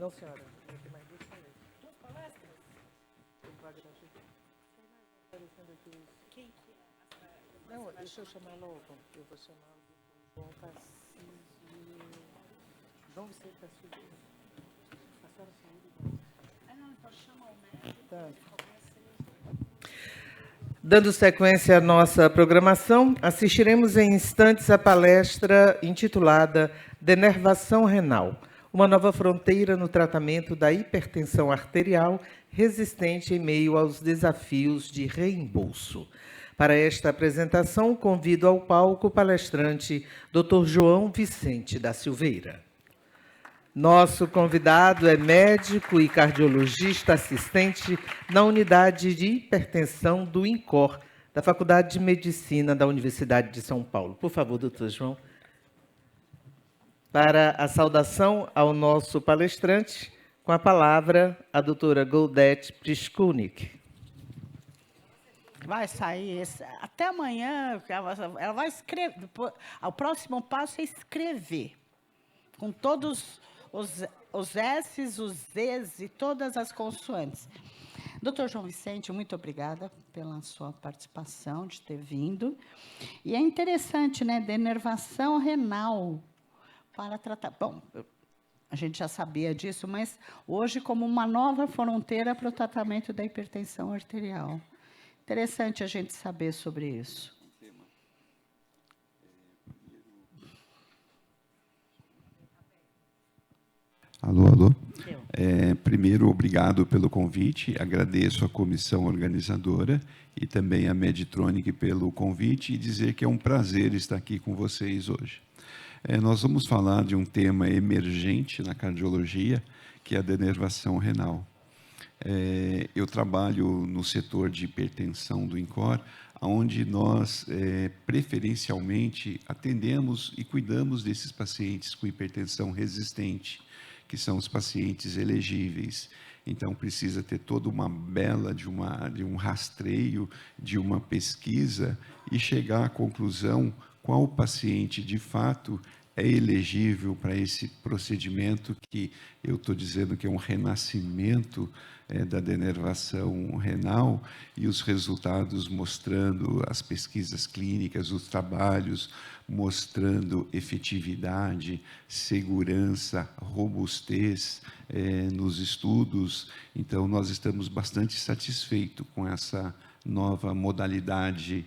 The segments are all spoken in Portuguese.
Não, senhora. Tem mais duas palestras. Duas palestras? Tem Wagner aparecendo aqui. Quem que é? Não, deixa eu chamar logo. Eu vou chamar o João Tarcísio. João Vicente Tarcísio. A senhora saiu? Não, então chama o médico. Tá. Dando sequência à nossa programação, assistiremos em instantes à palestra intitulada Denervação Renal, uma nova fronteira no tratamento da hipertensão arterial resistente em meio aos desafios de reembolso. Para esta apresentação, convido ao palco o palestrante Dr. João Vicente da Silveira. Nosso convidado é médico e cardiologista assistente na unidade de hipertensão do INCOR, da Faculdade de Medicina da Universidade de São Paulo. Por favor, doutor João. Para a saudação ao nosso palestrante, com a palavra a doutora Goldete Priskunik. Vai sair até amanhã, ela vai escrever. O próximo passo é escrever, com todos os S's, os Z's e todas as consoantes. Doutor João Vicente, muito obrigada pela sua participação, de ter vindo. E é interessante, né? Denervação renal para tratar. Bom, a gente já sabia disso, mas hoje como uma nova fronteira para o tratamento da hipertensão arterial. Interessante a gente saber sobre isso. Alô. Primeiro, obrigado pelo convite, agradeço à comissão organizadora e também à Meditronic pelo convite e dizer que é um prazer estar aqui com vocês hoje. Nós vamos falar de um tema emergente na cardiologia, que é a denervação renal. Eu trabalho no setor de hipertensão do INCOR, onde nós, preferencialmente, atendemos e cuidamos desses pacientes com hipertensão resistente, que são os pacientes elegíveis. Então, precisa ter toda uma bela de um rastreio, de uma pesquisa e chegar à conclusão qual paciente, de fato, é elegível para esse procedimento que eu estou dizendo que é um renascimento da denervação renal e os resultados mostrando as pesquisas clínicas, os trabalhos mostrando efetividade, segurança, robustez nos estudos. Então, nós estamos bastante satisfeitos com essa nova modalidade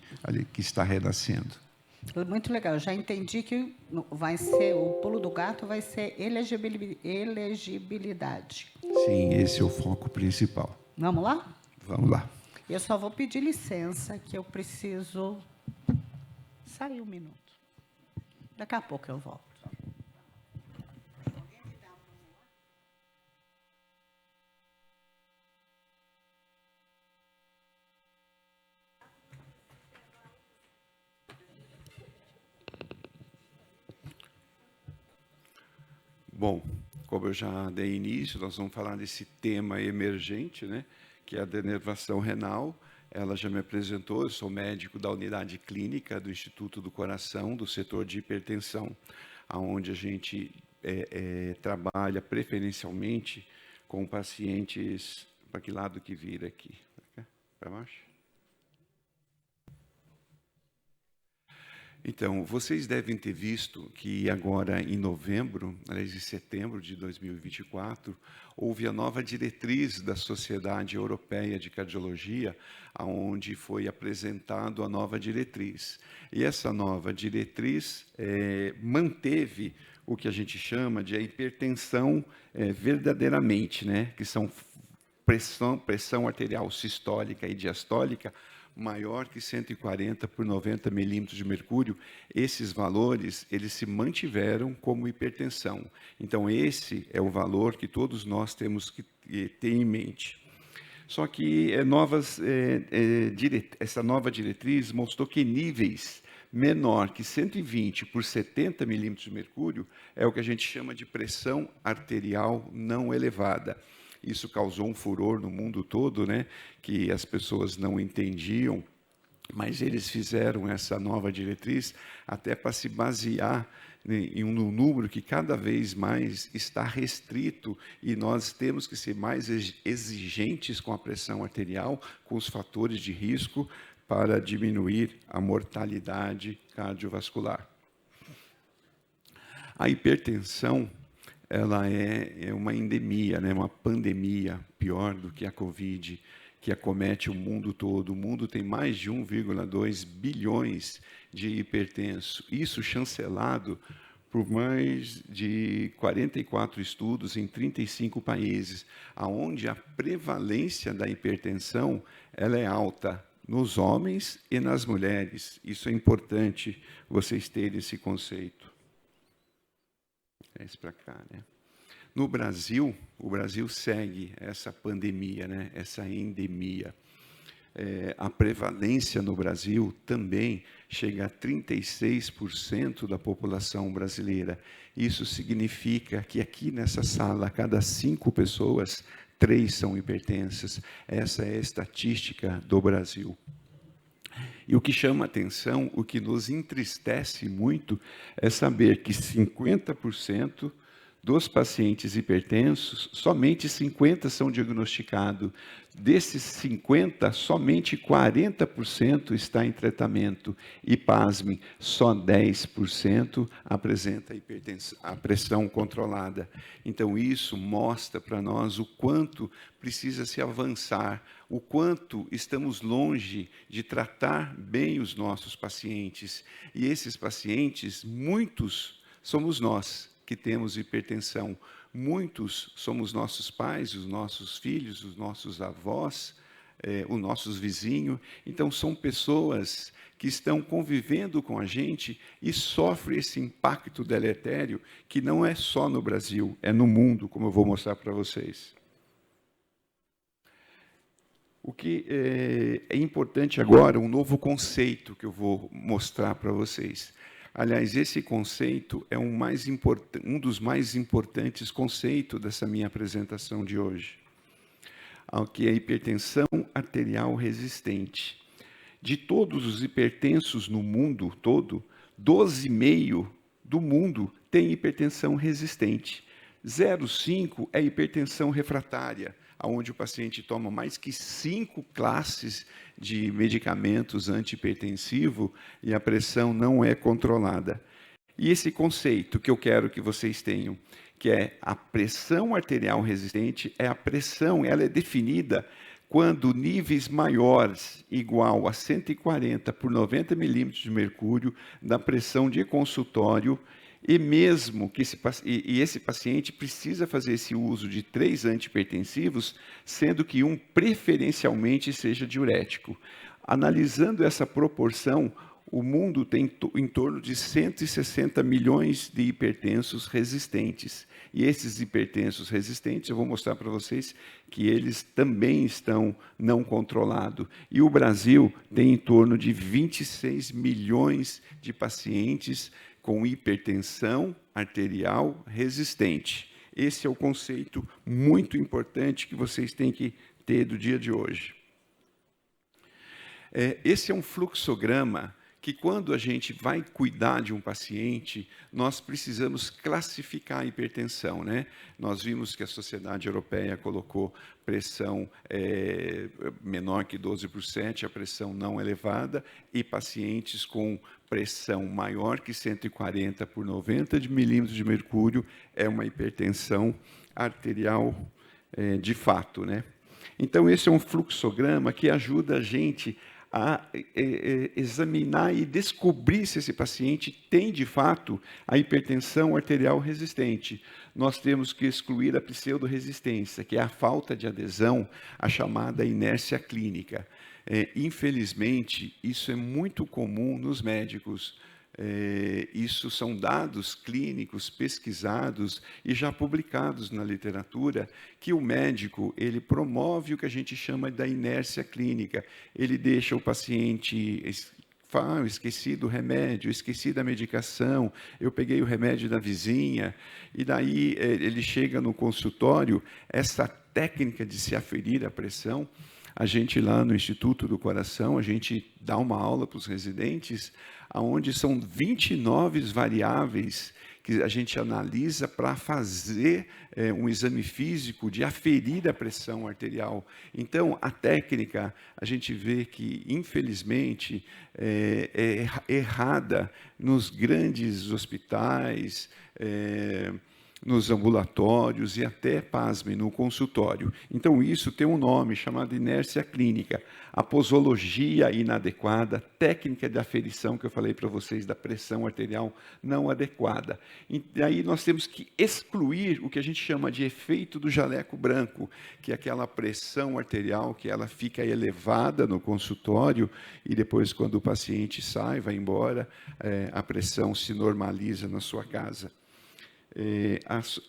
que está renascendo. Muito legal. Já entendi que vai ser o pulo do gato, vai ser elegibilidade. Sim, esse é o foco principal. Vamos lá? Vamos lá. Eu só vou pedir licença, que eu preciso sair um minuto. Daqui a pouco eu volto. Bom, como eu já dei início, nós vamos falar desse tema emergente, né, que é a denervação renal. Ela já me apresentou, eu sou médico da unidade clínica do Instituto do Coração, do setor de hipertensão, onde a gente trabalha preferencialmente com pacientes... Para que lado que vira aqui? Para baixo? Então, vocês devem ter visto que agora em novembro, aliás, em setembro de 2024, houve a nova diretriz da Sociedade Europeia de Cardiologia, onde foi apresentado a nova diretriz. E essa nova diretriz manteve o que a gente chama de a hipertensão verdadeiramente, né? Que são pressão arterial sistólica e diastólica, maior que 140 por 90 milímetros de mercúrio. Esses valores, eles se mantiveram como hipertensão. Então, esse é o valor que todos nós temos que ter em mente. Só que essa nova diretriz mostrou que níveis menor que 120 por 70 milímetros de mercúrio é o que a gente chama de pressão arterial não elevada. Isso causou um furor no mundo todo, né? Que as pessoas não entendiam, mas eles fizeram essa nova diretriz até para se basear em um número que cada vez mais está restrito, e nós temos que ser mais exigentes com a pressão arterial, com os fatores de risco, para diminuir a mortalidade cardiovascular. A hipertensão, ela é uma endemia, né? Uma pandemia, pior do que a Covid, que acomete o mundo todo. O mundo tem mais de 1,2 bilhões de hipertensos. Isso chancelado por mais de 44 estudos em 35 países, onde a prevalência da hipertensão ela é alta nos homens e nas mulheres. Isso é importante vocês terem esse conceito. Para cá, né? No Brasil, o Brasil segue essa pandemia, né? Essa endemia. A prevalência no Brasil também chega a 36% da população brasileira. Isso significa que aqui nessa sala, a cada 5 pessoas, 3 são hipertensas. Essa é a estatística do Brasil. E o que chama atenção, o que nos entristece muito, é saber que 50% dos pacientes hipertensos, somente 50 são diagnosticados. Desses 50, somente 40% está em tratamento. E, pasmem, só 10% apresenta a pressão controlada. Então, isso mostra para nós o quanto precisa se avançar, o quanto estamos longe de tratar bem os nossos pacientes. E esses pacientes, muitos somos nós que temos hipertensão. Muitos somos nossos pais, os nossos filhos, os nossos avós, os nossos vizinhos. Então, são pessoas que estão convivendo com a gente e sofrem esse impacto deletério, que não é só no Brasil, é no mundo, como eu vou mostrar para vocês. O que é importante agora, um novo conceito que eu vou mostrar para vocês. Aliás, esse conceito é um dos mais importantes conceitos dessa minha apresentação de hoje, que é a hipertensão arterial resistente. De todos os hipertensos no mundo todo, 12,5% do mundo tem hipertensão resistente. 0,5% é hipertensão refratária, onde o paciente toma mais que 5 classes de medicamentos antihipertensivos e a pressão não é controlada. E esse conceito que eu quero que vocês tenham, que é a pressão arterial resistente, a pressão, ela é definida quando níveis maiores, igual a 140 por 90 milímetros de mercúrio, da pressão de consultório, e mesmo que esse paciente precisa fazer esse uso de 3 antihipertensivos, sendo que um preferencialmente seja diurético. Analisando essa proporção, o mundo tem em torno de 160 milhões de hipertensos resistentes. E esses hipertensos resistentes, eu vou mostrar para vocês que eles também estão não controlados. E o Brasil tem em torno de 26 milhões de pacientes com hipertensão arterial resistente. Esse é o conceito muito importante que vocês têm que ter do dia de hoje. Esse é um fluxograma que, quando a gente vai cuidar de um paciente, nós precisamos classificar a hipertensão, né? Nós vimos que a Sociedade Europeia colocou pressão menor que 12%, a pressão não elevada, e pacientes com pressão maior que 140 por 90 milímetros de mercúrio é uma hipertensão arterial de fato, né? Então, esse é um fluxograma que ajuda a gente a examinar e descobrir se esse paciente tem, de fato, a hipertensão arterial resistente. Nós temos que excluir a pseudoresistência, que é a falta de adesão à chamada inércia clínica. Infelizmente, isso é muito comum nos médicos. Isso são dados clínicos pesquisados e já publicados na literatura, que o médico ele promove o que a gente chama da inércia clínica. Ele deixa o paciente, esqueci do remédio, esqueci da medicação, eu peguei o remédio da vizinha, e daí ele chega no consultório, essa técnica de se aferir a pressão, A gente lá no Instituto do Coração, a gente dá uma aula para os residentes, onde são 29 variáveis que a gente analisa para fazer um exame físico de aferir a pressão arterial. Então, a técnica, a gente vê que, infelizmente, é errada nos grandes hospitais, nos ambulatórios e até, pasme, no consultório. Então, isso tem um nome chamado inércia clínica. A posologia inadequada, técnica de aferição que eu falei para vocês da pressão arterial não adequada. E aí nós temos que excluir o que a gente chama de efeito do jaleco branco, que é aquela pressão arterial que ela fica elevada no consultório e depois, quando o paciente sai, vai embora, a pressão se normaliza na sua casa.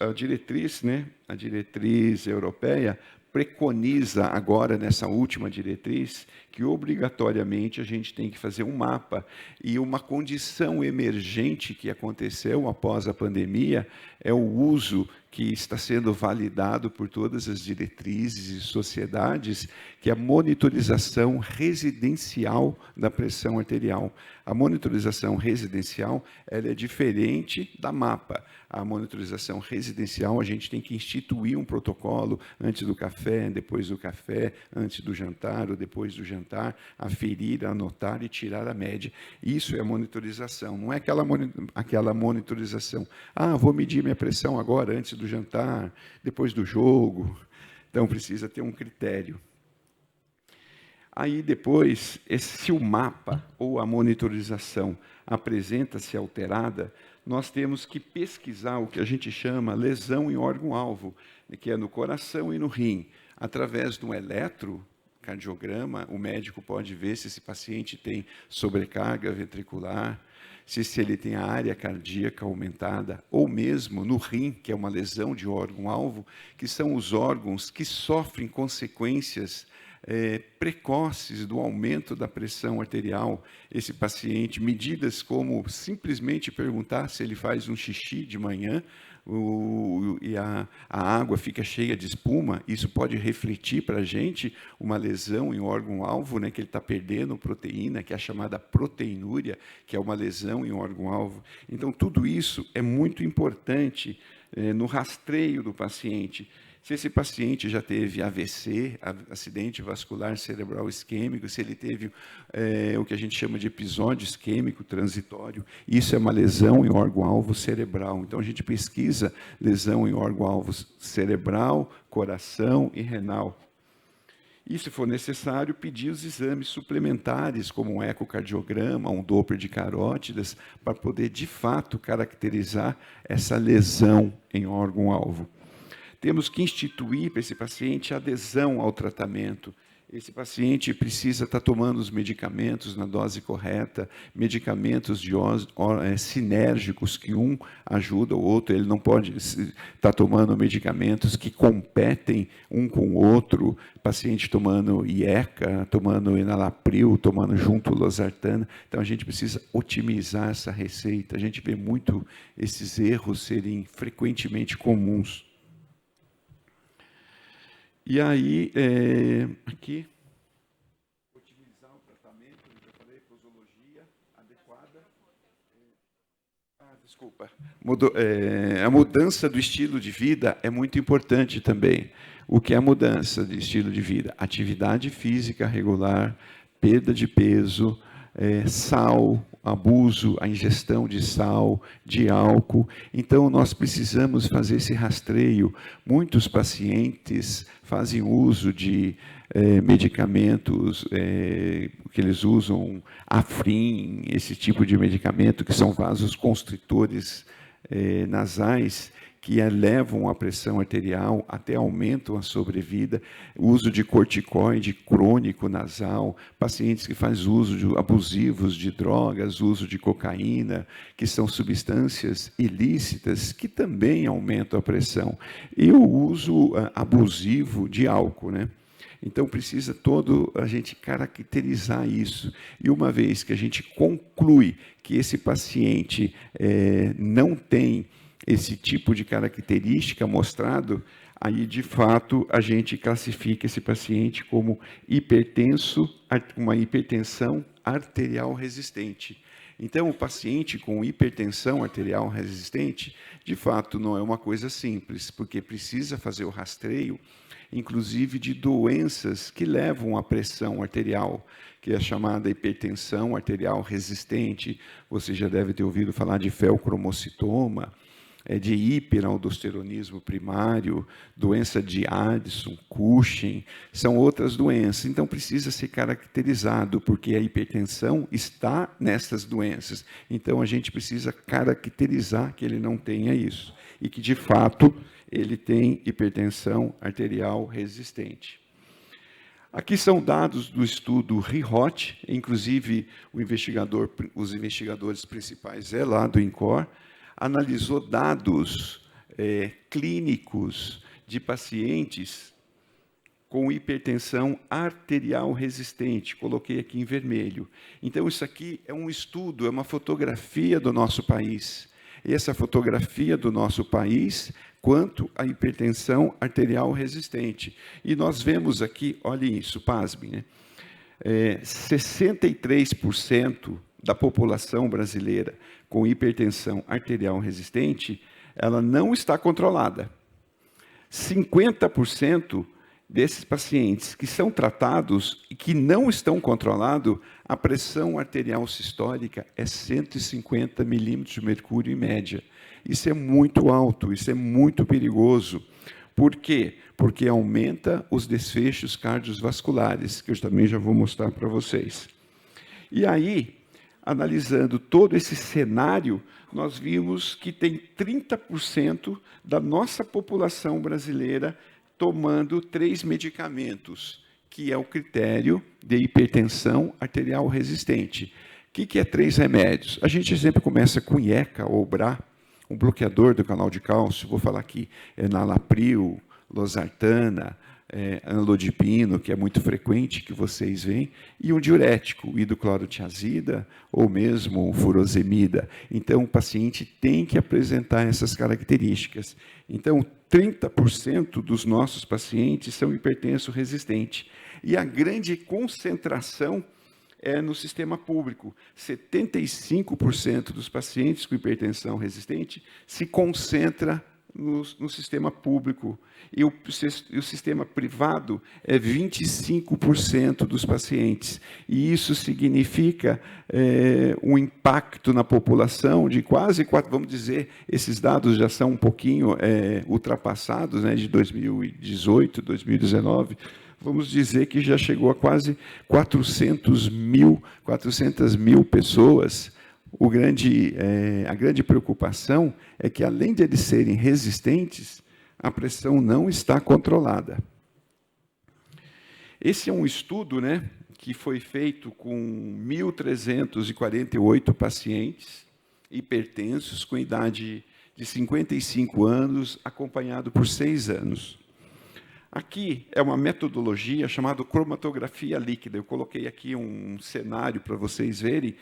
A diretriz, né, a diretriz europeia preconiza agora, nessa última diretriz, que obrigatoriamente a gente tem que fazer um mapa. E uma condição emergente que aconteceu após a pandemia é o uso que está sendo validado por todas as diretrizes e sociedades, que é a monitorização residencial da pressão arterial. A monitorização residencial ela é diferente da mapa. A monitorização residencial, a gente tem que instituir um protocolo antes do café, depois do café, antes do jantar ou depois do jantar, aferir, anotar e tirar a média. Isso é monitorização, não é aquela monitorização. Vou medir minha pressão agora, antes do jantar, depois do jogo. Então, precisa ter um critério. Aí, depois, se o mapa ou a monitorização apresenta-se alterada, nós temos que pesquisar o que a gente chama lesão em órgão-alvo, que é no coração e no rim. Através de um eletrocardiograma, o médico pode ver se esse paciente tem sobrecarga ventricular, se ele tem a área cardíaca aumentada, ou mesmo no rim, que é uma lesão de órgão-alvo, que são os órgãos que sofrem consequências precoces do aumento da pressão arterial. Esse paciente, medidas como simplesmente perguntar se ele faz um xixi de manhã e a água fica cheia de espuma, isso pode refletir para a gente uma lesão em órgão-alvo, né, que ele está perdendo proteína, que é a chamada proteinúria, que é uma lesão em órgão-alvo. Então, tudo isso é muito importante no rastreio do paciente. Se esse paciente já teve AVC, acidente vascular cerebral isquêmico, se ele teve o que a gente chama de episódio isquêmico transitório, isso é uma lesão em órgão-alvo cerebral. Então, a gente pesquisa lesão em órgão-alvo cerebral, coração e renal. E, se for necessário, pedir os exames suplementares, como um ecocardiograma, um Doppler de carótidas, para poder, de fato, caracterizar essa lesão em órgão-alvo. Temos que instituir para esse paciente a adesão ao tratamento. Esse paciente precisa estar tomando os medicamentos na dose correta, medicamentos sinérgicos, que um ajuda o outro. Ele não pode estar tomando medicamentos que competem um com o outro, paciente tomando IECA, tomando enalapril, tomando junto losartana. Então, a gente precisa otimizar essa receita. A gente vê muito esses erros serem frequentemente comuns. E aí, aqui, otimizar o tratamento, eu já falei, posologia adequada. Desculpa. A mudança do estilo de vida é muito importante também. O que é a mudança de estilo de vida? Atividade física regular, perda de peso, sal, abuso, a ingestão de sal, de álcool. Então, nós precisamos fazer esse rastreio. Muitos pacientes fazem uso de medicamentos que eles usam, Afrin, esse tipo de medicamento, que são vasos constritores nasais, que elevam a pressão arterial, até aumentam a sobrevida, uso de corticoide crônico nasal, pacientes que fazem uso abusivos de drogas, uso de cocaína, que são substâncias ilícitas, que também aumentam a pressão, e o uso abusivo de álcool, né? Então, precisa a gente caracterizar isso. E uma vez que a gente conclui que esse paciente não tem esse tipo de característica mostrado, aí, de fato, a gente classifica esse paciente como hipertenso, uma hipertensão arterial resistente. Então, o paciente com hipertensão arterial resistente, de fato, não é uma coisa simples, porque precisa fazer o rastreio, inclusive de doenças que levam à pressão arterial, que é a chamada hipertensão arterial resistente. Você já deve ter ouvido falar de feocromocitoma, de hiperaldosteronismo primário, doença de Addison, Cushing, são outras doenças. Então, precisa ser caracterizado, porque a hipertensão está nessas doenças. Então, a gente precisa caracterizar que ele não tenha isso, e que, de fato, ele tem hipertensão arterial resistente. Aqui são dados do estudo RIHOT, inclusive os investigadores principais lá do INCOR, analisou dados clínicos de pacientes com hipertensão arterial resistente. Coloquei aqui em vermelho. Então, isso aqui é um estudo, é uma fotografia do nosso país. E essa fotografia do nosso país quanto à hipertensão arterial resistente. E nós vemos aqui, olhem isso, pasmem, né? 63% da população brasileira com hipertensão arterial resistente, ela não está controlada. 50% desses pacientes que são tratados e que não estão controlados, a pressão arterial sistólica é 150 milímetros de mercúrio em média. Isso é muito alto, isso é muito perigoso. Por quê? Porque aumenta os desfechos cardiovasculares, que eu também já vou mostrar para vocês. E aí, analisando todo esse cenário, nós vimos que tem 30% da nossa população brasileira tomando 3 medicamentos, que é o critério de hipertensão arterial resistente. O que é 3 remédios? A gente sempre começa com IECA ou BRA, um bloqueador do canal de cálcio, vou falar aqui, enalapril, losartana, anlodipino, que é muito frequente, que vocês veem, e um diurético, hidroclorotiazida ou mesmo furosemida. Então, o paciente tem que apresentar essas características. Então, 30% dos nossos pacientes são hipertenso resistente. E a grande concentração é no sistema público. 75% dos pacientes com hipertensão resistente se concentra no sistema público. E o sistema privado é 25% dos pacientes. E isso significa um impacto na população de quase 4, vamos dizer, esses dados já são um pouquinho ultrapassados, né, de 2018, 2019, vamos dizer que já chegou a quase 400 mil pessoas. A grande preocupação é que, além de eles serem resistentes, a pressão não está controlada. Esse é um estudo, né, que foi feito com 1.348 pacientes hipertensos com idade de 55 anos, acompanhado por 6 anos. Aqui é uma metodologia chamada cromatografia líquida. Eu coloquei aqui um cenário para vocês verem.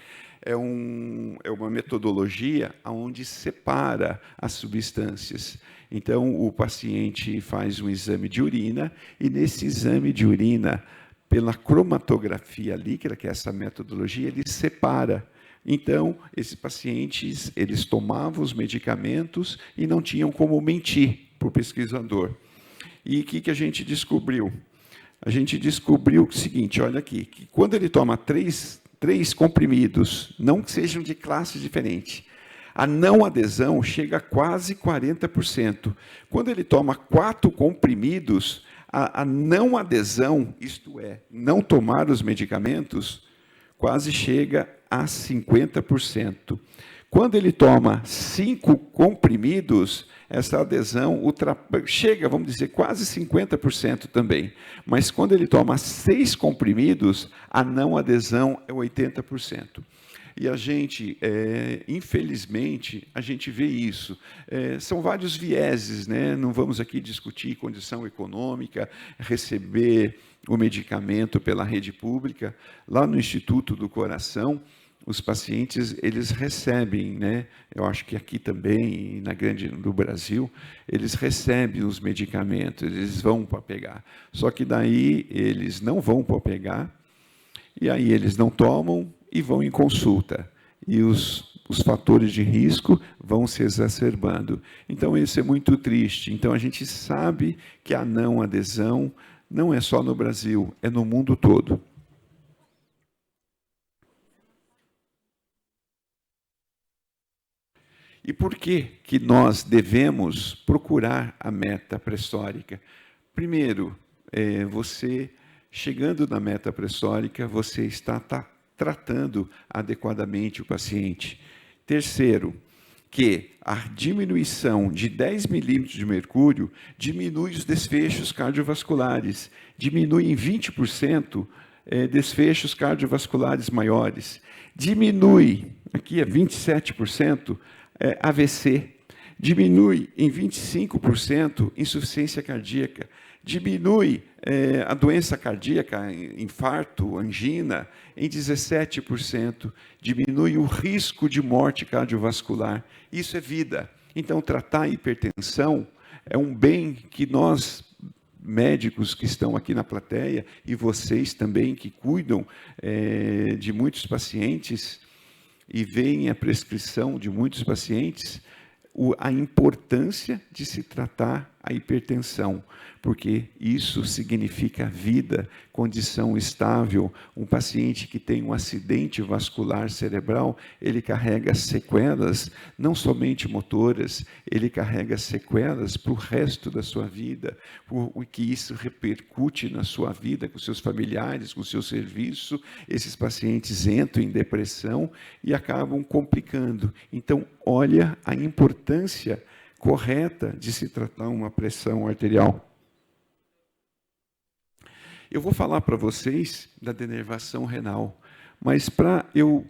É uma metodologia onde separa as substâncias. Então, o paciente faz um exame de urina, e nesse exame de urina, pela cromatografia líquida, que é essa metodologia, ele separa. Então, esses pacientes, eles tomavam os medicamentos e não tinham como mentir para o pesquisador. E o que a gente descobriu? A gente descobriu o seguinte, olha aqui, que quando ele toma três comprimidos, não que sejam de classes diferentes, a não adesão chega a quase 40%. Quando ele toma 4 comprimidos, a não adesão, isto é, não tomar os medicamentos, quase chega a 50%. Quando ele toma 5 comprimidos, essa adesão chega, vamos dizer, quase 50% também. Mas quando ele toma 6 comprimidos, a não adesão é 80%. E a gente, infelizmente, a gente vê isso. São vários vieses, né? Não vamos aqui discutir condição econômica, receber o medicamento pela rede pública. Lá no Instituto do Coração, os pacientes, eles recebem, né? Eu acho que aqui também, no Brasil, eles recebem os medicamentos, eles vão para pegar. Só que daí eles não vão para pegar, e aí eles não tomam e vão em consulta. E os fatores de risco vão se exacerbando. Então, isso é muito triste. Então, a gente sabe que a não adesão não é só no Brasil, é no mundo todo. E por que nós devemos procurar a meta pressórica? Primeiro, você, chegando na meta pressórica, você está tratando adequadamente o paciente. Terceiro, que a diminuição de 10 milímetros de mercúrio diminui os desfechos cardiovasculares, diminui em 20% desfechos cardiovasculares maiores, diminui, aqui é 27%, AVC, diminui em 25% insuficiência cardíaca, diminui a doença cardíaca, infarto, angina, em 17%, diminui o risco de morte cardiovascular. Isso é vida. Então, tratar a hipertensão é um bem que nós, médicos que estão aqui na plateia, e vocês também que cuidam de muitos pacientes, e veem a prescrição de muitos pacientes, a importância de se tratar a hipertensão, porque isso significa vida, condição estável. Um paciente que tem um acidente vascular cerebral, ele carrega sequelas, não somente motoras, ele carrega sequelas para o resto da sua vida, o que isso repercute na sua vida, com seus familiares, com o seu serviço. Esses pacientes entram em depressão e acabam complicando. Então, olha a importância correta de se tratar uma pressão arterial. Eu vou falar para vocês da denervação renal, mas para eu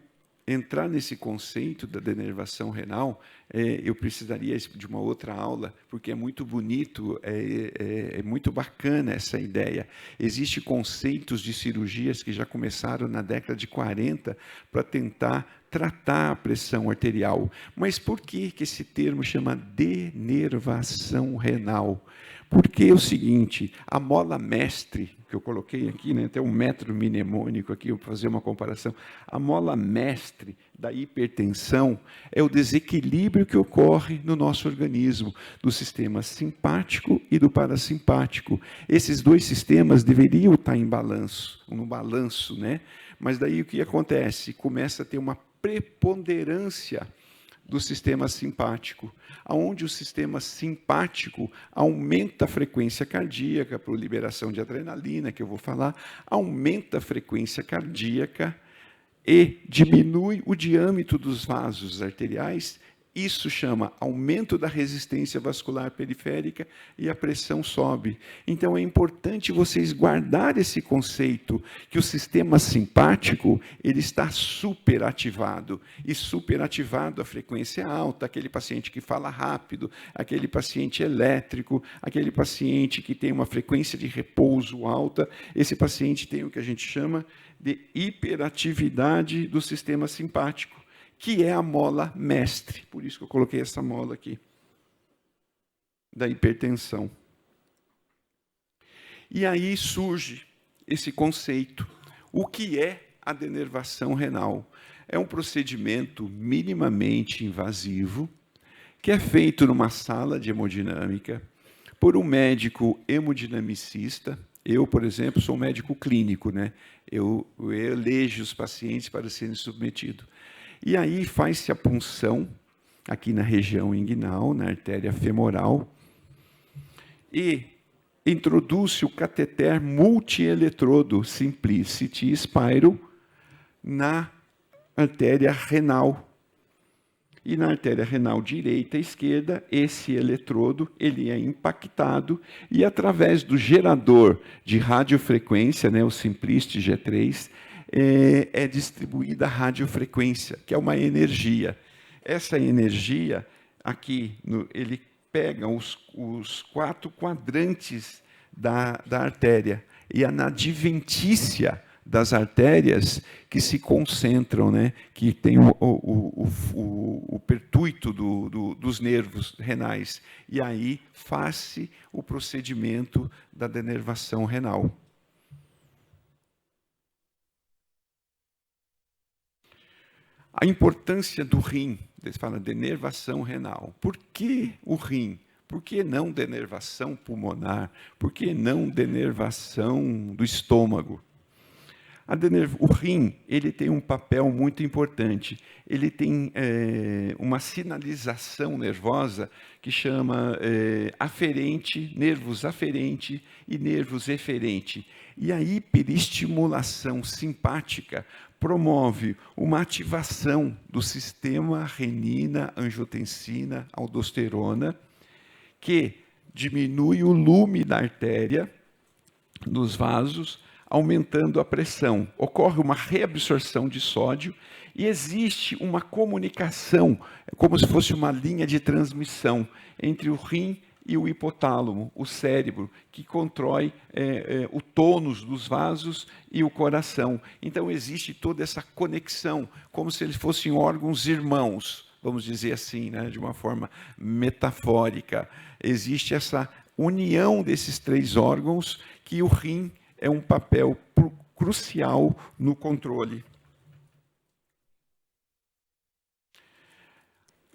entrar nesse conceito da denervação renal, eu precisaria de uma outra aula, porque é muito bonito, é muito bacana essa ideia. Existem conceitos de cirurgias que já começaram na década de 40 para tentar tratar a pressão arterial. Mas por que esse termo chama denervação renal? Porque é o seguinte, a mola mestre, que eu coloquei aqui, né, tem um método mnemônico aqui, eu vou fazer uma comparação. A mola mestre da hipertensão é o desequilíbrio que ocorre no nosso organismo, do sistema simpático e do parasimpático. Esses dois sistemas deveriam estar em balanço, no balanço, né? Mas daí o que acontece? Começa a ter uma preponderância do sistema simpático, onde o sistema simpático aumenta a frequência cardíaca por liberação de adrenalina, que eu vou falar, aumenta a frequência cardíaca e diminui o diâmetro dos vasos arteriais. Isso chama aumento da resistência vascular periférica e a pressão sobe. Então, é importante vocês guardar esse conceito, que o sistema simpático ele está superativado. E superativado, a frequência alta, aquele paciente que fala rápido, aquele paciente elétrico, aquele paciente que tem uma frequência de repouso alta, esse paciente tem o que a gente chama de hiperatividade do sistema simpático, que é a mola mestre, por isso que eu coloquei essa mola aqui, da hipertensão. E aí surge esse conceito. O que é a denervação renal? É um procedimento minimamente invasivo, que é feito numa sala de hemodinâmica, por um médico hemodinamicista. Eu, por exemplo, sou um médico clínico, né? Eu elejo os pacientes para serem submetidos. E aí faz-se a punção, aqui na região inguinal, na artéria femoral, e introduz-se o cateter multieletrodo Simplicity Spyro na artéria renal. E na artéria renal direita e esquerda, esse eletrodo ele é impactado e através do gerador de radiofrequência, né, o Simplicity G3, é distribuída a radiofrequência, que é uma energia. Essa energia, aqui, ele pega os 4 quadrantes da artéria, e na adventícia das artérias que se concentram, né, que tem o pertuito dos nervos renais. E aí faz-se o procedimento da denervação renal. A importância do rim, eles falam denervação renal. Por que o rim? Por que não denervação pulmonar? Por que não denervação do estômago? O rim, ele tem um papel muito importante. Ele tem uma sinalização nervosa que chama aferente, nervos aferente e nervos eferente. E a hiperestimulação simpática promove uma ativação do sistema renina, angiotensina, aldosterona, que diminui o lume da artéria, dos vasos, aumentando a pressão. Ocorre uma reabsorção de sódio e existe uma comunicação, como se fosse uma linha de transmissão entre o rim e o hipotálamo, o cérebro, que controla o tônus dos vasos e o coração. Então, existe toda essa conexão, como se eles fossem órgãos irmãos, vamos dizer assim, né, de uma forma metafórica. Existe essa união desses três órgãos, que o rim é um papel crucial no controle.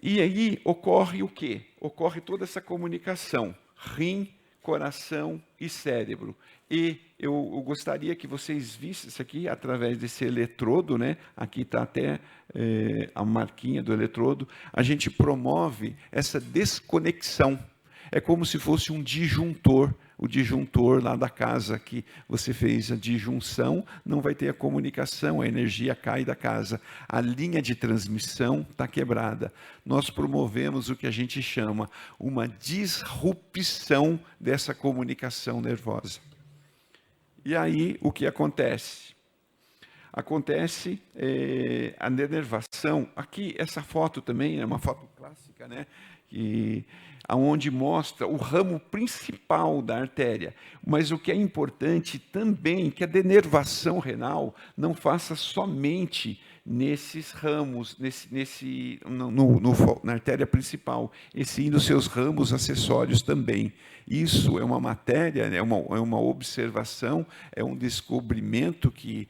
E aí ocorre o quê? Ocorre toda essa comunicação, rim, coração e cérebro. E eu gostaria que vocês vissem isso aqui através desse eletrodo, né? Aqui está até a marquinha do eletrodo. A gente promove essa desconexão. É como se fosse um disjuntor. O disjuntor lá da casa que você fez a disjunção, não vai ter a comunicação, a energia cai da casa. A linha de transmissão está quebrada. Nós promovemos o que a gente chama uma disrupção dessa comunicação nervosa. E aí, o que acontece? Acontece a denervação. Aqui, essa foto também é uma foto clássica, né? Onde mostra o ramo principal da artéria. Mas o que é importante também é que a denervação renal não faça somente nesses ramos, na artéria principal, e sim nos seus ramos acessórios também. Isso é uma matéria, é uma observação, é um descobrimento que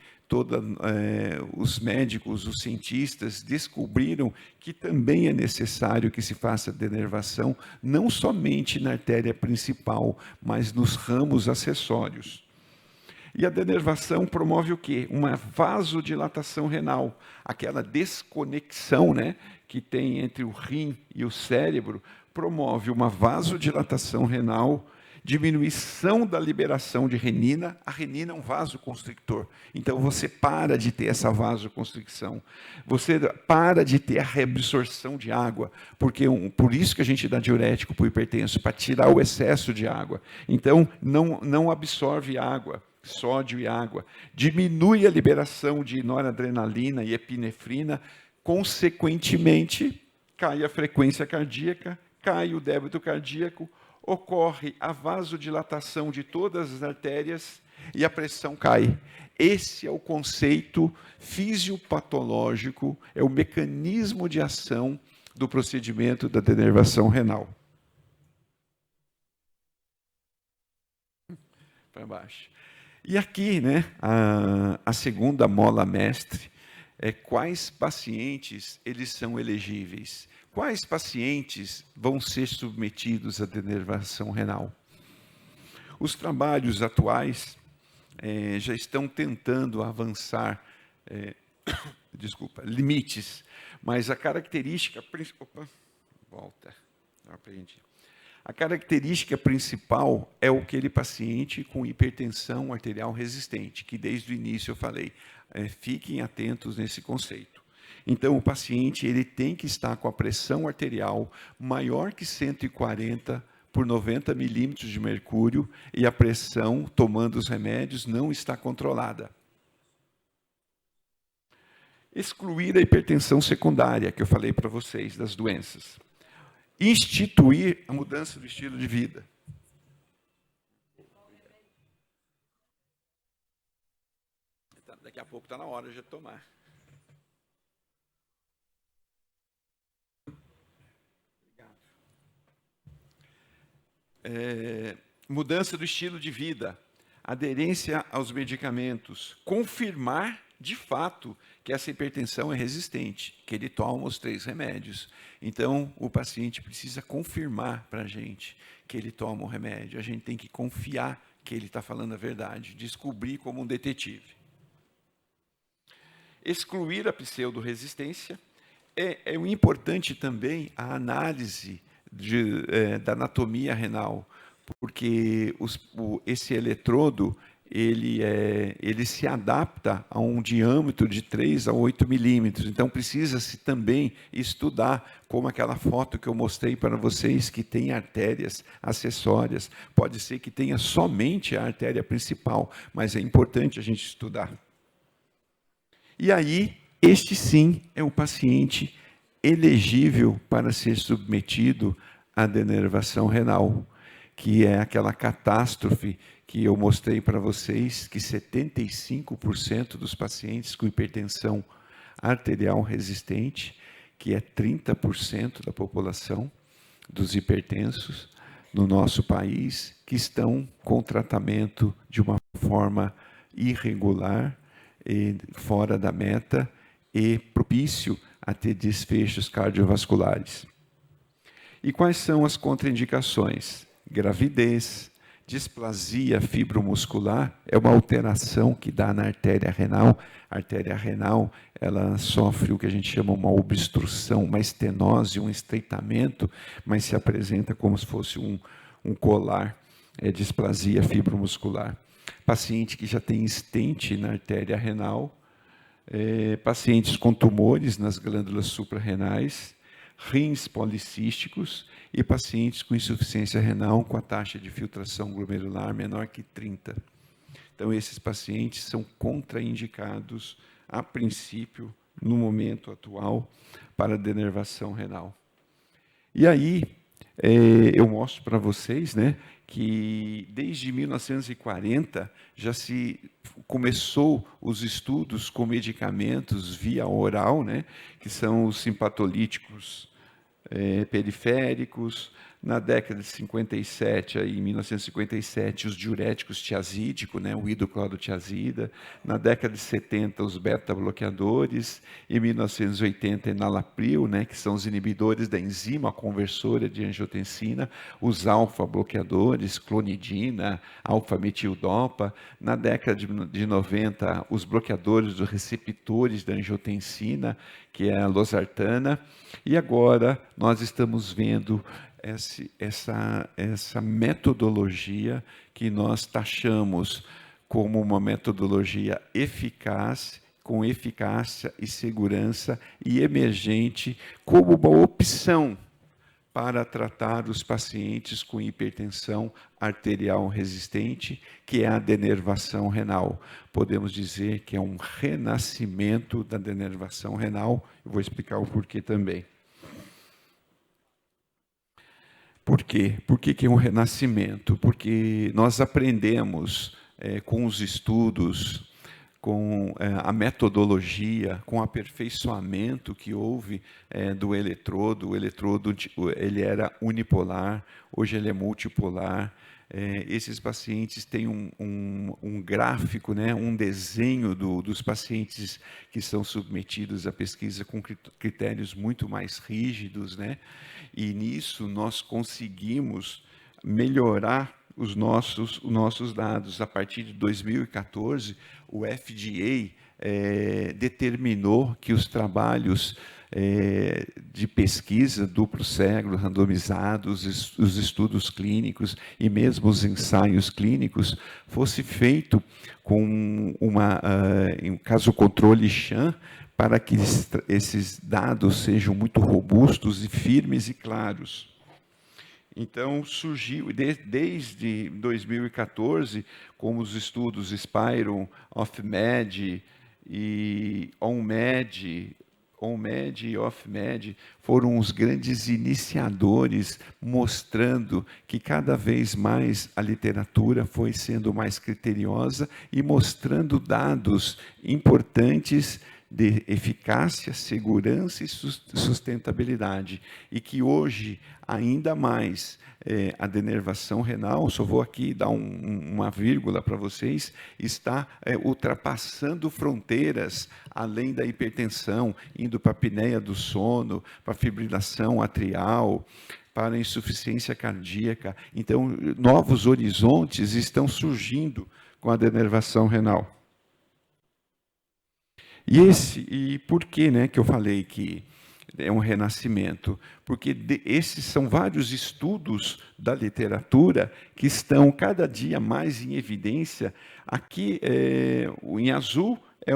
os médicos, os cientistas descobriram que também é necessário que se faça denervação, não somente na artéria principal, mas nos ramos acessórios. E a denervação promove o quê? Uma vasodilatação renal, aquela desconexão, né, que tem entre o rim e o cérebro, promove uma vasodilatação renal, diminuição da liberação de renina. A renina é um vasoconstrictor. Então, você para de ter essa vasoconstricção. Você para de ter a reabsorção de água, porque por isso que a gente dá diurético para o hipertenso, para tirar o excesso de água. Então, não absorve água, sódio e água. Diminui a liberação de noradrenalina e epinefrina. Consequentemente, cai a frequência cardíaca, cai o débito cardíaco, ocorre a vasodilatação de todas as artérias e a pressão cai. Esse é o conceito fisiopatológico, é o mecanismo de ação do procedimento da denervação renal. Para baixo. E aqui, né, a segunda mola mestre é quais pacientes eles são elegíveis. Quais pacientes vão ser submetidos à denervação renal? Os trabalhos atuais já estão tentando avançar, limites, mas a característica a característica principal é aquele paciente com hipertensão arterial resistente, que desde o início eu falei, fiquem atentos nesse conceito. Então, o paciente ele tem que estar com a pressão arterial maior que 140 por 90 milímetros de mercúrio e a pressão, tomando os remédios, não está controlada. Excluir a hipertensão secundária, que eu falei para vocês, das doenças. Instituir a mudança do estilo de vida. Daqui a pouco está na hora de tomar. Mudança do estilo de vida, aderência aos medicamentos, confirmar de fato que essa hipertensão é resistente, que ele toma os 3 remédios. Então, o paciente precisa confirmar para a gente que ele toma o remédio. A gente tem que confiar que ele está falando a verdade, descobrir como um detetive. Excluir a pseudo-resistência. É importante também a análise da anatomia renal, porque esse eletrodo ele se adapta a um diâmetro de 3 a 8 milímetros. Então, precisa-se também estudar, como aquela foto que eu mostrei para vocês, que tem artérias acessórias. Pode ser que tenha somente a artéria principal, mas é importante a gente estudar. E aí, este sim é o paciente elegível para ser submetido à denervação renal, que é aquela catástrofe que eu mostrei para vocês, que 75% dos pacientes com hipertensão arterial resistente, que é 30% da população dos hipertensos no nosso país, que estão com tratamento de uma forma irregular, e fora da meta e propício a ter desfechos cardiovasculares. E quais são as contraindicações? Gravidez, displasia fibromuscular, é uma alteração que dá na artéria renal. A artéria renal, ela sofre o que a gente chama uma obstrução, uma estenose, um estreitamento, mas se apresenta como se fosse um colar, displasia fibromuscular. Paciente que já tem estente na artéria renal, pacientes com tumores nas glândulas suprarrenais, rins policísticos e pacientes com insuficiência renal com a taxa de filtração glomerular menor que 30. Então, esses pacientes são contraindicados, a princípio, no momento atual, para denervação renal. E aí, eu mostro para vocês, né, que desde 1940 já se começou os estudos com medicamentos via oral, né, que são os simpatolíticos periféricos. Na década de 57, em 1957, os diuréticos tiazídicos, né, o hidroclorotiazida. Na década de 70, os beta-bloqueadores. Em 1980, enalapril, né, que são os inibidores da enzima conversora de angiotensina. Os alfa-bloqueadores, clonidina, alfa-metildopa. Na década de 90, os bloqueadores dos receptores da angiotensina, que é a losartana. E agora nós estamos vendo essa metodologia que nós taxamos como uma metodologia eficaz, com eficácia e segurança e emergente, como uma opção para tratar os pacientes com hipertensão arterial resistente, que é a denervação renal. Podemos dizer que é um renascimento da denervação renal. Eu vou explicar o porquê também. Por quê? Por que é um renascimento? Porque nós aprendemos com os estudos, com a metodologia, com o aperfeiçoamento que houve do eletrodo. O eletrodo ele era unipolar, hoje ele é multipolar. Esses pacientes têm um gráfico, né, um desenho dos pacientes que são submetidos à pesquisa com critérios muito mais rígidos, né? E nisso nós conseguimos melhorar os nossos dados. A partir de 2014, o FDA determinou que os trabalhos de pesquisa duplo cego, randomizados, os estudos clínicos e mesmo os ensaios clínicos fosse feito com um caso controle Sham, para que esses dados sejam muito robustos e firmes e claros. Então, surgiu, desde 2014, como os estudos Spiron, OFMED e OnMed, OnMed e OffMed foram os grandes iniciadores, mostrando que cada vez mais a literatura foi sendo mais criteriosa e mostrando dados importantes de eficácia, segurança e sustentabilidade. E que hoje, ainda mais, a denervação renal, só vou aqui dar uma vírgula para vocês, está ultrapassando fronteiras além da hipertensão, indo para a apneia do sono, para a fibrilação atrial, para a insuficiência cardíaca. Então, novos horizontes estão surgindo com a denervação renal. E por que, né, que eu falei que é um renascimento? Porque esses são vários estudos da literatura que estão cada dia mais em evidência. Aqui, em azul, é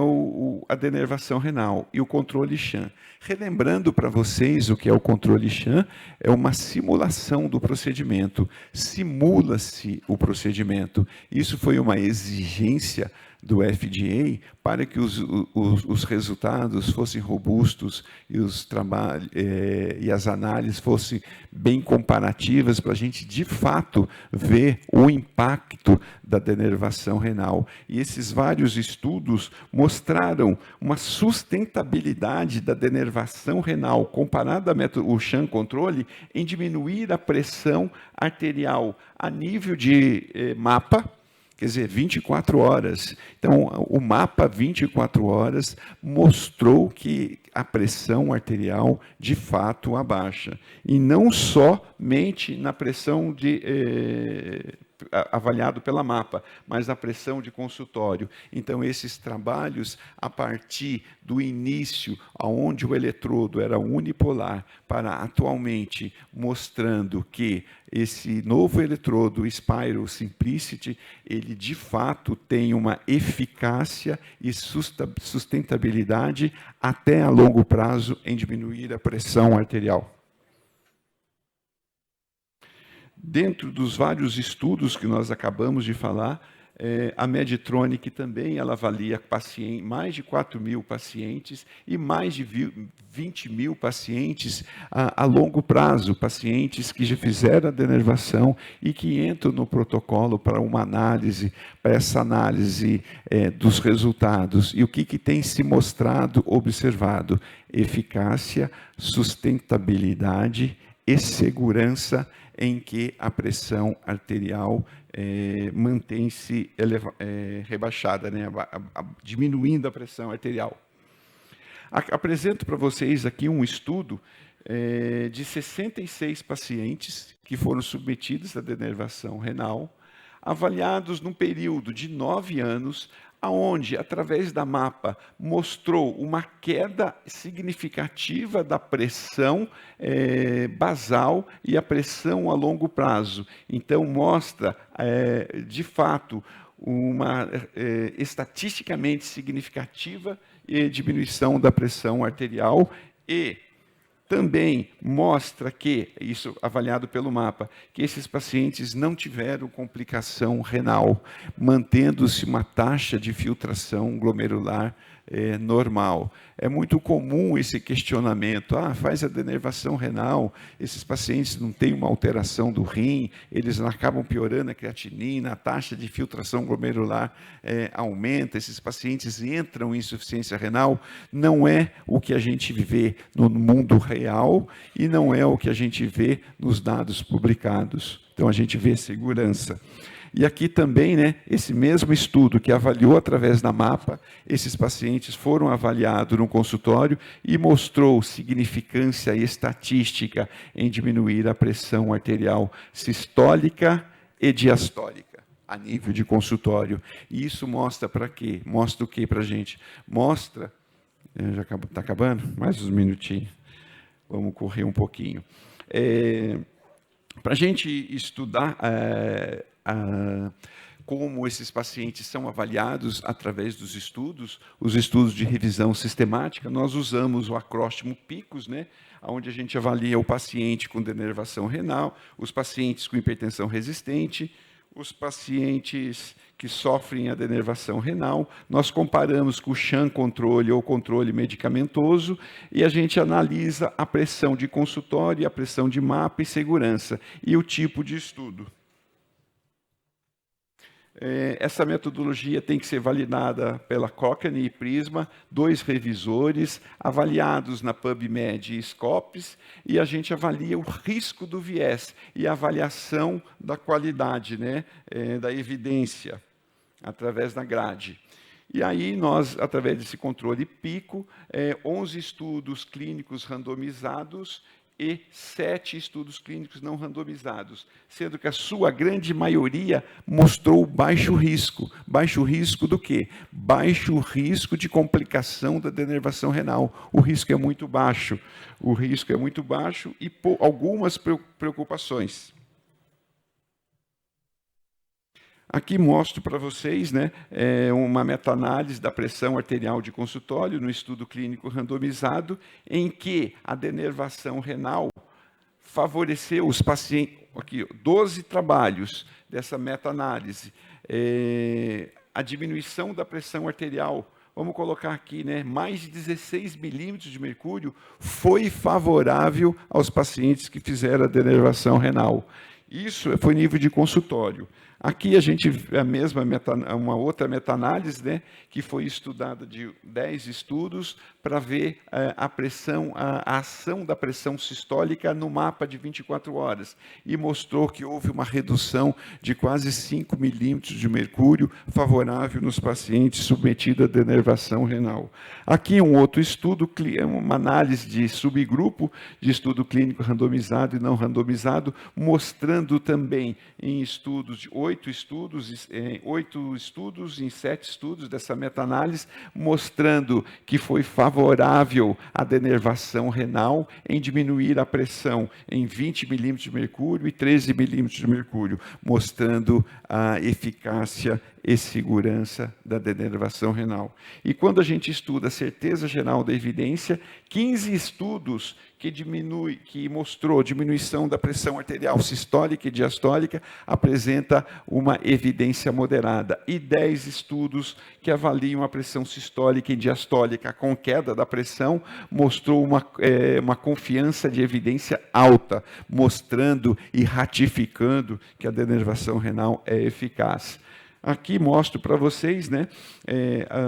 a denervação renal e o controle Sham. Relembrando para vocês o que é o controle Sham, é uma simulação do procedimento. Simula-se o procedimento. Isso foi uma exigência do FDA para que os resultados fossem robustos e e as análises fossem bem comparativas para a gente, de fato, ver o impacto da denervação renal. E esses vários estudos mostraram uma sustentabilidade da denervação renal comparada ao Sham controle em diminuir a pressão arterial a nível de mapa, quer dizer, 24 horas. Então, o mapa 24 horas mostrou que a pressão arterial, de fato, abaixa. E não somente na pressão avaliado pela mapa, mas a pressão de consultório. Então, esses trabalhos, a partir do início, onde o eletrodo era unipolar, para atualmente mostrando que esse novo eletrodo, Spyro Simplicity, ele de fato tem uma eficácia e sustentabilidade até a longo prazo em diminuir a pressão arterial. Dentro dos vários estudos que nós acabamos de falar, a Medtronic também ela avalia mais de 4.000 pacientes e mais de 20.000 pacientes a longo prazo, pacientes que já fizeram a denervação e que entram no protocolo para uma análise, para essa análise dos resultados. E o que tem se mostrado, observado? Eficácia, sustentabilidade e segurança em que a pressão arterial mantém-se rebaixada, né? Diminuindo a pressão arterial. Apresento para vocês aqui um estudo de 66 pacientes que foram submetidos à denervação renal, avaliados num período de 9 anos, aonde, através da mapa, mostrou uma queda significativa da pressão basal e a pressão a longo prazo. Então, mostra, de fato, uma estatisticamente significativa diminuição da pressão arterial e também mostra que, isso avaliado pelo mapa, que esses pacientes não tiveram complicação renal, mantendo-se uma taxa de filtração glomerular normal. É muito comum esse questionamento, faz a denervação renal, esses pacientes não têm uma alteração do rim, eles acabam piorando a creatinina, a taxa de filtração glomerular aumenta, esses pacientes entram em insuficiência renal. Não é o que a gente vê no mundo real e não é o que a gente vê nos dados publicados. Então, a gente vê segurança. E aqui também, né, esse mesmo estudo que avaliou através da mapa, esses pacientes foram avaliados no consultório e mostrou significância estatística em diminuir a pressão arterial sistólica e diastólica a nível de consultório. E isso mostra para quê? Mostra o que para a gente? Mostra, já está acabando? Mais uns minutinhos. Vamos correr um pouquinho. Para a gente estudar como esses pacientes são avaliados através dos estudos, os estudos de revisão sistemática, nós usamos o acróstimo PICOS, né, onde a gente avalia o paciente com denervação renal, os pacientes com hipertensão resistente, os pacientes que sofrem a denervação renal, nós comparamos com o sham controle ou controle medicamentoso e a gente analisa a pressão de consultório, a pressão de mapa e segurança e o tipo de estudo. Essa metodologia tem que ser validada pela Cochrane e Prisma, 2 revisores, avaliados na PubMed e Scopus, e a gente avalia o risco do viés e a avaliação da qualidade, né, da evidência, através da grade. E aí nós, através desse controle PICO, 11 estudos clínicos randomizados e 7 estudos clínicos não randomizados, sendo que a sua grande maioria mostrou baixo risco. Baixo risco do quê? Baixo risco de complicação da denervação renal. O risco é muito baixo. O risco é muito baixo e algumas preocupações. Aqui mostro para vocês, né, uma meta-análise da pressão arterial de consultório no estudo clínico randomizado, em que a denervação renal favoreceu os pacientes, aqui, 12 trabalhos dessa meta-análise, a diminuição da pressão arterial, vamos colocar aqui, né, mais de 16 milímetros de mercúrio, foi favorável aos pacientes que fizeram a denervação renal. Isso foi nível de consultório. Aqui a gente vê uma outra meta-análise, né, que foi estudada de 10 estudos para ver a ação da pressão sistólica no mapa de 24 horas e mostrou que houve uma redução de quase 5 milímetros de mercúrio favorável nos pacientes submetidos à denervação renal. Aqui um outro estudo, uma análise de subgrupo de estudo clínico randomizado e não randomizado, mostrando também em estudos de 8 estudos em 7 estudos dessa meta-análise, mostrando que foi favorável à denervação renal em diminuir a pressão em 20 milímetros de mercúrio e 13 milímetros de mercúrio, mostrando a eficácia e segurança da denervação renal. E quando a gente estuda a certeza geral da evidência, 15 estudos que mostrou diminuição da pressão arterial sistólica e diastólica, apresenta uma evidência moderada. E 10 estudos que avaliam a pressão sistólica e diastólica com queda da pressão, mostrou uma confiança de evidência alta, mostrando e ratificando que a denervação renal é eficaz. Aqui mostro para vocês, né,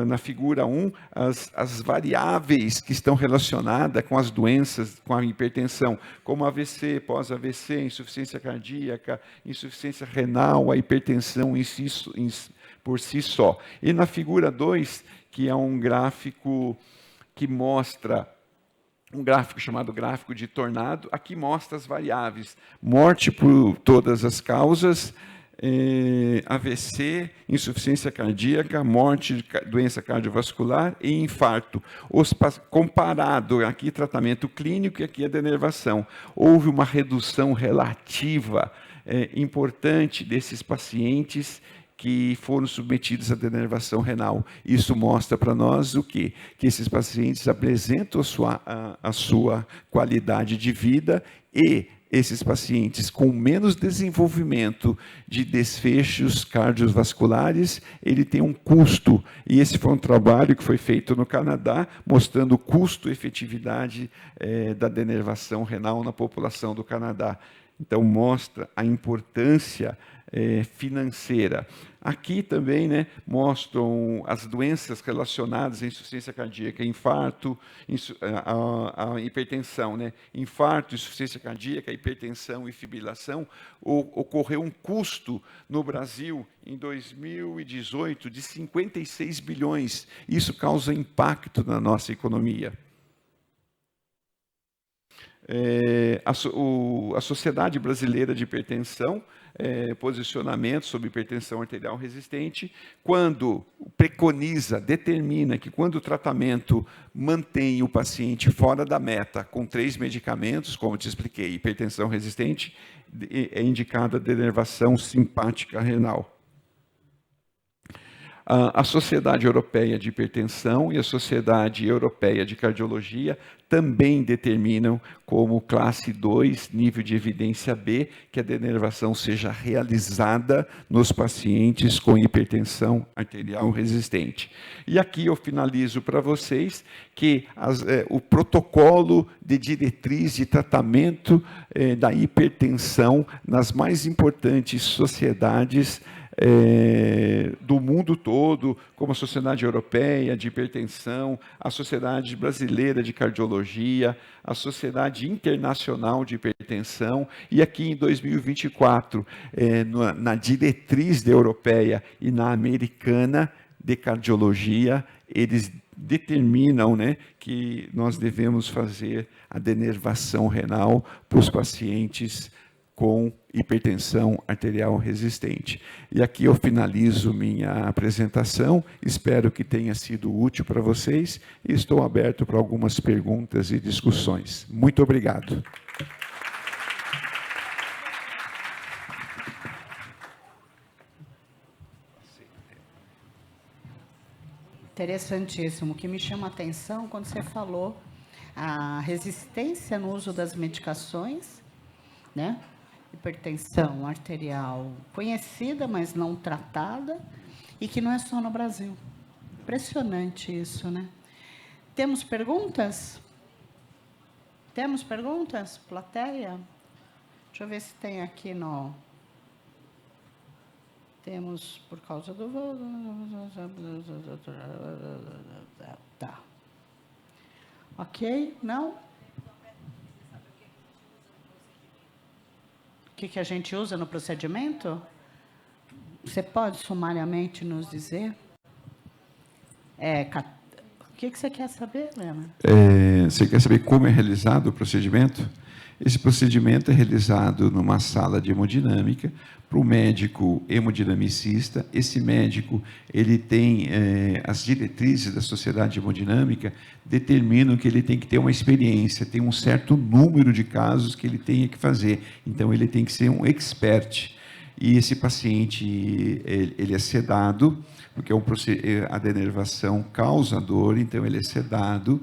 na figura 1, as variáveis que estão relacionadas com as doenças, com a hipertensão, como AVC, pós-AVC, insuficiência cardíaca, insuficiência renal, a hipertensão por si só. E na figura 2, que é um gráfico que mostra um gráfico chamado gráfico de tornado, aqui mostra as variáveis, morte por todas as causas, AVC, insuficiência cardíaca, morte, doença cardiovascular e infarto. Comparado aqui tratamento clínico e aqui a denervação, houve uma redução relativa importante desses pacientes que foram submetidos à denervação renal. Isso mostra para nós o quê? Que esses pacientes apresentam a sua qualidade de vida e esses pacientes com menos desenvolvimento de desfechos cardiovasculares, ele tem um custo, e esse foi um trabalho que foi feito no Canadá, mostrando o custo-efetividade da denervação renal na população do Canadá. Então, mostra a importância financeira. Aqui também, né, mostram as doenças relacionadas à insuficiência cardíaca, infarto, a hipertensão, né? Infarto, insuficiência cardíaca, hipertensão e fibrilação. Ocorreu um custo no Brasil, em 2018, de 56 bilhões. Isso causa impacto na nossa economia. A Sociedade Brasileira de Hipertensão, posicionamento sobre hipertensão arterial resistente, quando determina que quando o tratamento mantém o paciente fora da meta com 3 medicamentos, como te expliquei, hipertensão resistente, é indicada a denervação simpática renal. A Sociedade Europeia de Hipertensão e a Sociedade Europeia de Cardiologia também determinam como classe 2, nível de evidência B, que a denervação seja realizada nos pacientes com hipertensão arterial resistente. E aqui eu finalizo para vocês que o protocolo de diretriz de tratamento da hipertensão nas mais importantes sociedades do mundo todo, como a Sociedade Europeia de Hipertensão, a Sociedade Brasileira de Cardiologia, a Sociedade Internacional de Hipertensão, e aqui em 2024, na diretriz da Europeia e na Americana de Cardiologia, eles determinam, né, que nós devemos fazer a denervação renal para os pacientes com hipertensão arterial resistente. E aqui eu finalizo minha apresentação, espero que tenha sido útil para vocês e estou aberto para algumas perguntas e discussões. Muito obrigado. Interessantíssimo. O que me chama a atenção quando você falou a resistência no uso das medicações, né? Hipertensão arterial conhecida, mas não tratada, e que não é só no Brasil. Impressionante isso, né? Temos perguntas? Temos perguntas, plateia? Deixa eu ver se tem aqui no... Temos, por causa do... Tá. Ok? Não? O que a gente usa no procedimento? Você pode sumariamente nos dizer? O que você quer saber, Lena? Você quer saber como é realizado o procedimento? Esse procedimento é realizado numa sala de hemodinâmica para o médico hemodinamicista. Esse médico, ele tem as diretrizes da Sociedade Hemodinâmica, determinam que ele tem que ter uma experiência, tem um certo número de casos que ele tenha que fazer. Então, ele tem que ser um expert. E esse paciente, ele é sedado, porque a denervação causa dor, então ele é sedado.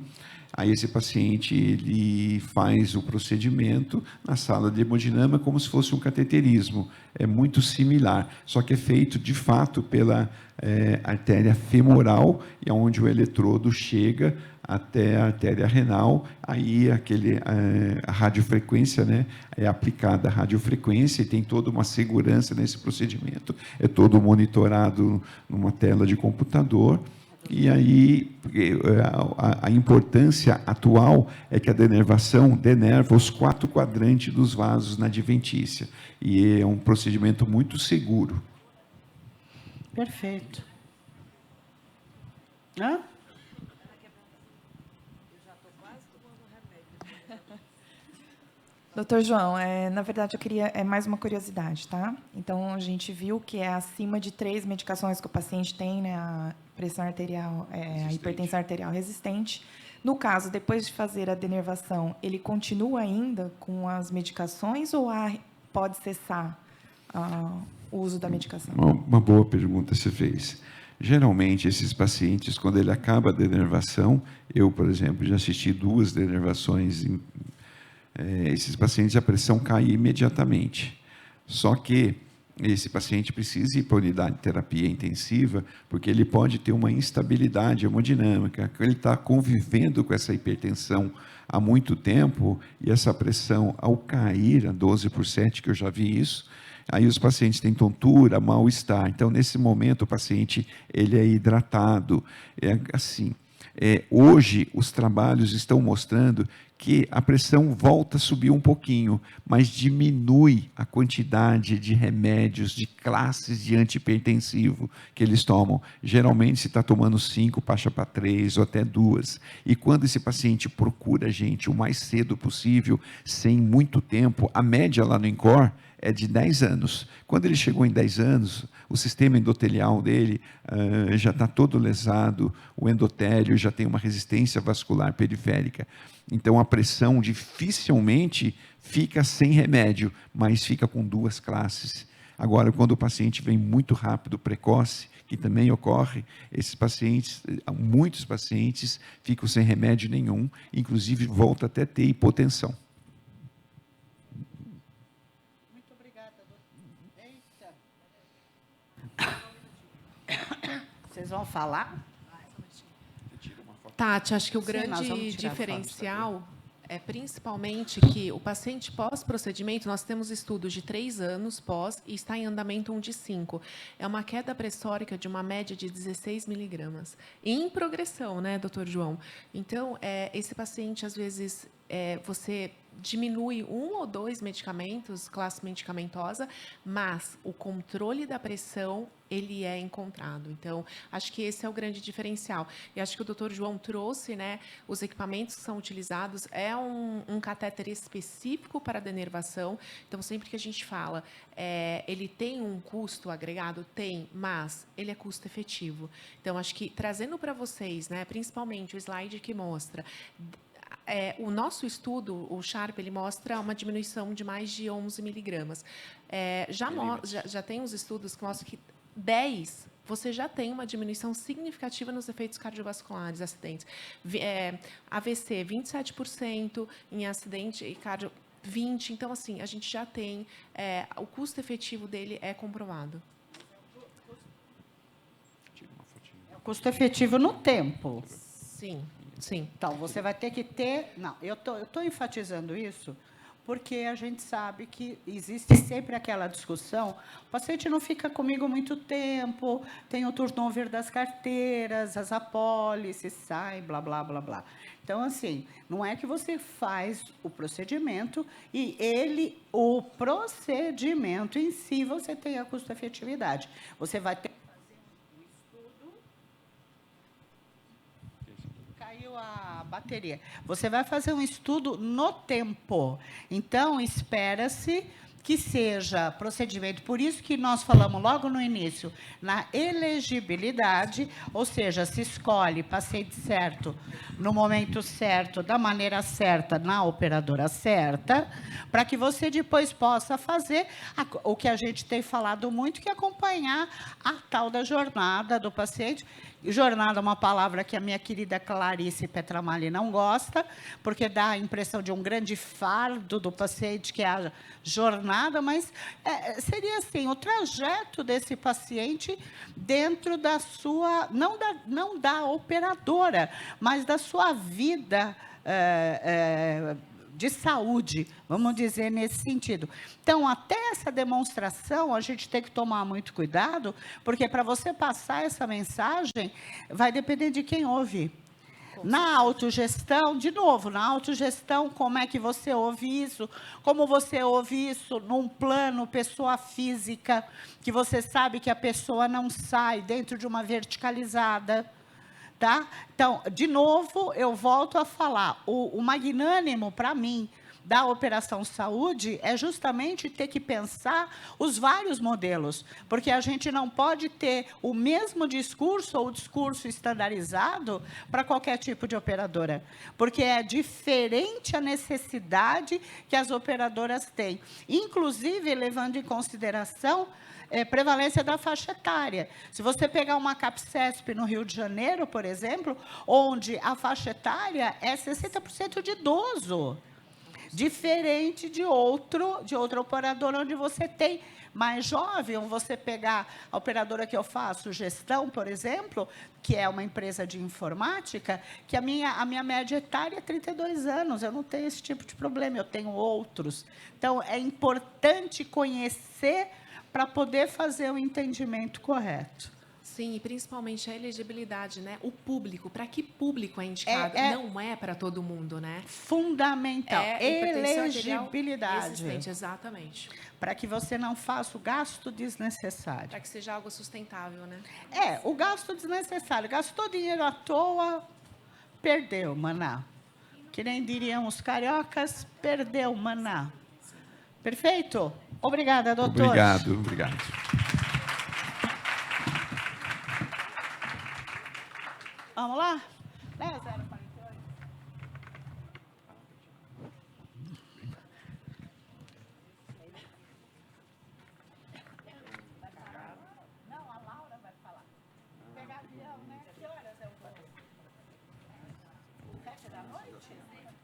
Aí esse paciente, ele faz o procedimento na sala de hemodinâmica como se fosse um cateterismo. É muito similar, só que é feito, de fato, pela artéria femoral, e onde o eletrodo chega até a artéria renal. Aí a radiofrequência, né, é aplicada a radiofrequência, e tem toda uma segurança nesse procedimento. É todo monitorado numa tela de computador. E aí, a importância atual é que a denervação denerva os 4 quadrantes dos vasos na adventícia. E é um procedimento muito seguro. Perfeito. Hã? Doutor João, na verdade, eu queria mais uma curiosidade, tá? Então, a gente viu que é acima de 3 medicações que o paciente tem, né? A pressão arterial, a hipertensão arterial resistente. No caso, depois de fazer a denervação, ele continua ainda com as medicações ou pode cessar o uso da medicação? Uma boa pergunta você fez. Geralmente, esses pacientes, quando ele acaba a denervação, eu, por exemplo, já assisti 2 denervações esses pacientes, a pressão cai imediatamente. Só que esse paciente precisa ir para a unidade de terapia intensiva, porque ele pode ter uma instabilidade hemodinâmica, ele está convivendo com essa hipertensão há muito tempo, e essa pressão, ao cair a 12/7, que eu já vi isso, aí os pacientes têm tontura, mal-estar. Então, nesse momento, o paciente ele é hidratado. Hoje, os trabalhos estão mostrando que a pressão volta a subir um pouquinho, mas diminui a quantidade de remédios, de classes de antihipertensivo que eles tomam. Geralmente, se está tomando 5, passa para 3 ou até 2. E quando esse paciente procura a gente o mais cedo possível, sem muito tempo, a média lá no INCOR é de 10 anos. Quando ele chegou em 10 anos, o sistema endotelial dele já está todo lesado, o endotélio já tem uma resistência vascular periférica. Então, a pressão dificilmente fica sem remédio, mas fica com 2 classes. Agora, quando o paciente vem muito rápido, precoce, que também ocorre, esses pacientes, muitos pacientes ficam sem remédio nenhum, inclusive volta até ter hipotensão. Muito obrigada, doutor. Eita. Vocês vão falar? Tati, acho que o Sim, nós vamos grande tirar diferencial é principalmente que o paciente pós-procedimento, nós temos estudos de 3 anos pós e está em andamento um de 5. É uma queda pressórica de uma média de 16 miligramas. Em progressão, né, doutor João? Então, esse paciente, às vezes, você diminui 1 ou 2 medicamentos, classe medicamentosa, mas o controle da pressão, ele é encontrado. Então, acho que esse é o grande diferencial. E acho que o doutor João trouxe, né, os equipamentos que são utilizados, é um catéter específico para a denervação. Então, sempre que a gente fala, ele tem um custo agregado? Tem, mas ele é custo efetivo. Então, acho que trazendo para vocês, né, principalmente o slide que mostra o nosso estudo, o SHARP, ele mostra uma diminuição de mais de 11 miligramas. Já tem uns estudos que mostram que 10, você já tem uma diminuição significativa nos efeitos cardiovasculares, acidentes. AVC, 27% em acidente e cardio, 20%. Então, assim, a gente já tem, o custo efetivo dele é comprovado. Custo efetivo no tempo. Sim, sim. Então, você vai ter que ter... Não, eu tô enfatizando isso porque a gente sabe que existe sempre aquela discussão, o paciente não fica comigo muito tempo, tem o turnover das carteiras, as apólices, sai, blá, blá, blá, blá. Então, assim, não é que você faz o procedimento e o procedimento em si, você tem a custo-efetividade. Você vai ter a bateria. Você vai fazer um estudo no tempo. Então, espera-se que seja procedimento. Por isso que nós falamos logo no início, na elegibilidade, ou seja, se escolhe paciente certo, no momento certo, da maneira certa, na operadora certa, para que você depois possa fazer o que a gente tem falado muito, que é acompanhar a tal da jornada do paciente. Jornada é uma palavra que a minha querida Clarice Petramalli não gosta, porque dá a impressão de um grande fardo do paciente, que é a jornada, mas seria assim, o trajeto desse paciente dentro da sua, não da operadora, mas da sua vida de saúde, vamos dizer, nesse sentido. Então, até essa demonstração, a gente tem que tomar muito cuidado, porque para você passar essa mensagem, vai depender de quem ouve. Na autogestão, de novo, na autogestão, como é que você ouve isso? Como você ouve isso num plano pessoa física, que você sabe que a pessoa não sai dentro de uma verticalizada. Tá? Então, de novo, eu volto a falar, o magnânimo, para mim, da Operação Saúde, é justamente ter que pensar os vários modelos, porque a gente não pode ter o mesmo discurso ou discurso estandarizado para qualquer tipo de operadora, porque é diferente a necessidade que as operadoras têm, inclusive levando em consideração prevalência da faixa etária. Se você pegar uma CAPCESP no Rio de Janeiro, por exemplo, onde a faixa etária é 60% de idoso, diferente de outra operadora onde você tem mais jovem, ou você pegar a operadora que eu faço, gestão, por exemplo, que é uma empresa de informática, que a minha média etária é 32 anos, eu não tenho esse tipo de problema, eu tenho outros. Então, é importante conhecer para poder fazer o entendimento correto. Sim, e principalmente a elegibilidade, né? O público, para que público é indicado? Não é para todo mundo, né? Fundamental, elegibilidade. Exatamente. Para que você não faça o gasto desnecessário. Para que seja algo sustentável, né? O gasto desnecessário. Gastou dinheiro à toa, perdeu, maná. Que nem diriam os cariocas, perdeu, maná. Perfeito? Obrigada, doutor. Obrigado. Vamos lá? 048. Não, a Laura vai falar. Que horas eu vou? 7 da noite?